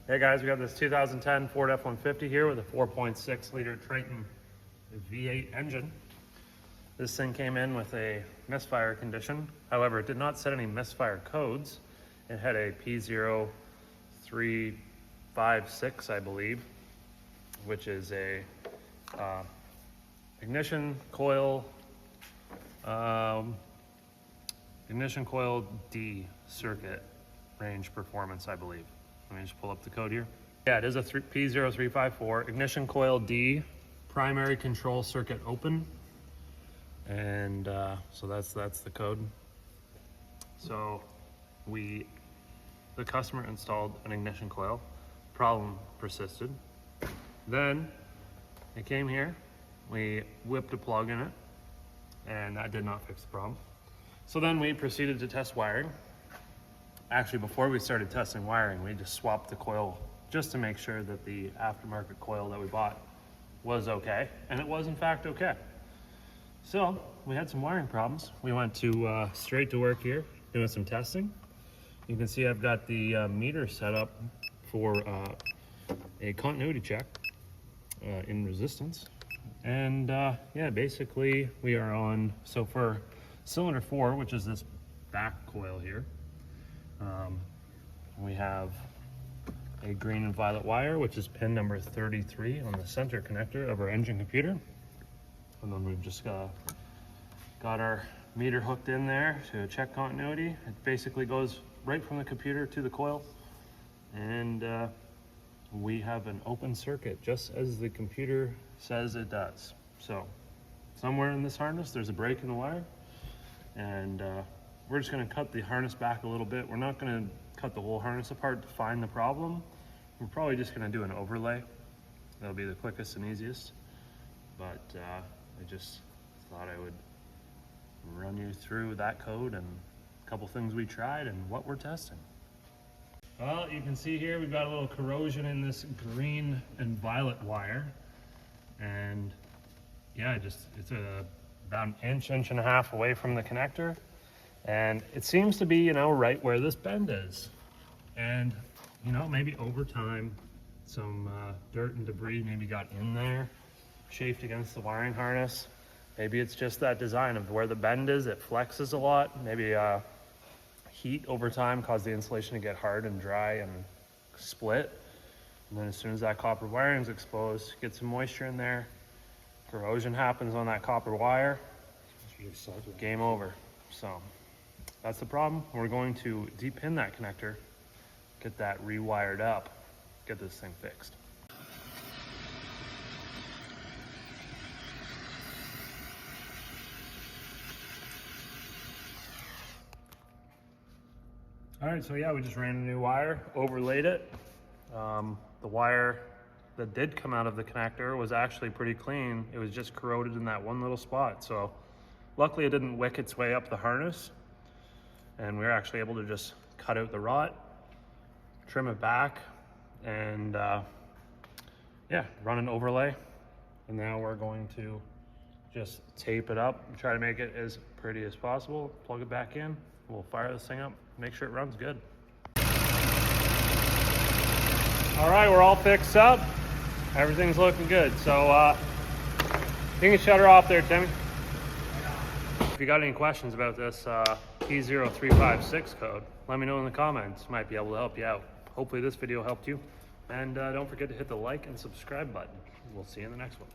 Hey guys, we got this 2010 Ford F-150 here with a 4.6 liter Triton V8 engine. This thing came in with a misfire condition. However, it did not set any misfire codes. It had a P0356, I believe, which is a ignition coil D circuit range performance, I believe. Let me just pull up the code here. Yeah, it is a P0354 ignition coil D, primary control circuit open, and so that's the code. So the customer installed an ignition coil. Problem persisted. Then it came here. We whipped a plug in it, and that did not fix the problem. So then we proceeded to test wiring. Actually, before we started testing wiring, we just swapped the coil just to make sure that the aftermarket coil that we bought was okay, and it was in fact okay. So we had some wiring problems. We went to straight to work here, doing some testing. You can see I've got the meter set up for a continuity check in resistance. And yeah, basically we are on, so for cylinder 4, which is this back coil here, we have a green and violet wire, which is pin number 33 on the center connector of our engine computer. And then we've just got our meter hooked in there to check continuity. It basically goes right from the computer to the coil. And we have an open circuit, just as the computer says it does. So somewhere in this harness, there's a break in the wire. And we're just gonna cut the harness back a little bit. We're not gonna cut the whole harness apart to find the problem. We're probably just gonna do an overlay. That'll be the quickest and easiest. But I just thought I would run you through that code and a couple things we tried and what we're testing. Well, you can see here we've got a little corrosion in this green and violet wire. And yeah, it's about an inch and a half away from the connector. And it seems to be, right where this bend is. And, maybe over time, some dirt and debris maybe got in there, chafed against the wiring harness. Maybe it's just that design of where the bend is, it flexes a lot. Maybe heat over time caused the insulation to get hard and dry and split. And then as soon as that copper wiring is exposed, get some moisture in there, corrosion happens on that copper wire, game over. So that's the problem. We're going to de-pin that connector, get that rewired up, get this thing fixed. All right, so yeah, we just ran a new wire, overlaid it. The wire that did come out of the connector was actually pretty clean. It was just corroded in that one little spot. So luckily it didn't wick its way up the harness, and we were actually able to just cut out the rot, trim it back, and yeah, run an overlay. And now we're going to just tape it up and try to make it as pretty as possible, plug it back in. We'll fire this thing up, make sure it runs good. All right, we're all fixed up. Everything's looking good. So you can shut her off there, Timmy. If you got any questions about this P0356 code, let me know in the comments. Might be able to help you out. Hopefully this video helped you. And don't forget to hit the like and subscribe button. We'll see you in the next one.